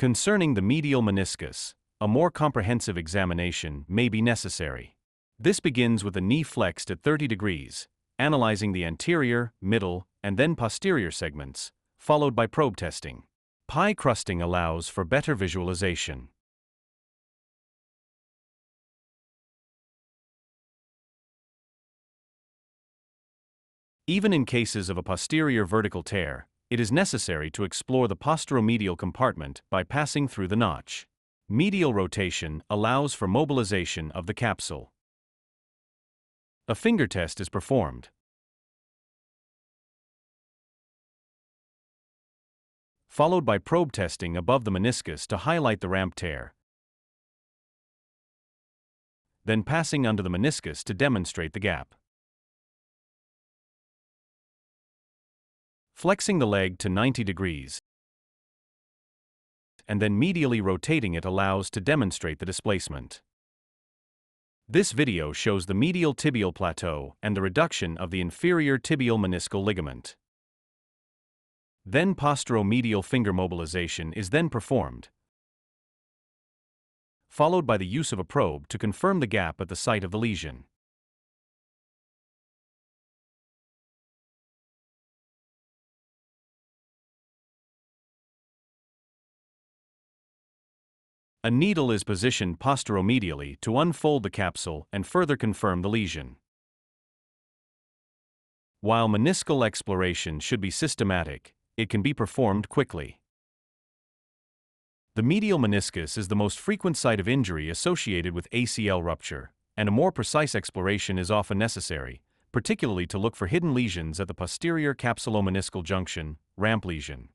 Concerning the medial meniscus, a more comprehensive examination may be necessary. This begins with the knee flexed at 30 degrees, analyzing the anterior, middle, and then posterior segments, followed by probe testing. Pie crusting allows for better visualization. Even in cases of a posterior vertical tear, it is necessary to explore the postéro-médial compartment by passing through the notch. Medial rotation allows for mobilization of the capsule. A finger test is performed. Followed by probe testing above the meniscus to highlight the ramp tear. Then passing under the meniscus to demonstrate the gap. Flexing the leg to 90 degrees and then medially rotating it allows to demonstrate the displacement. This video shows the medial tibial plateau and the reduction of the inferior tibial meniscal ligament. Then postéro-médial finger mobilization is then performed, followed by the use of a probe to confirm the gap at the site of the lesion. A needle is positioned postéro-médially to unfold the capsule and further confirm the lesion. While meniscal exploration should be systematic, it can be performed quickly. The medial meniscus is the most frequent site of injury associated with ACL rupture, and a more precise exploration is often necessary, particularly to look for hidden lesions at the posterior capsulomeniscal junction, ramp lesion.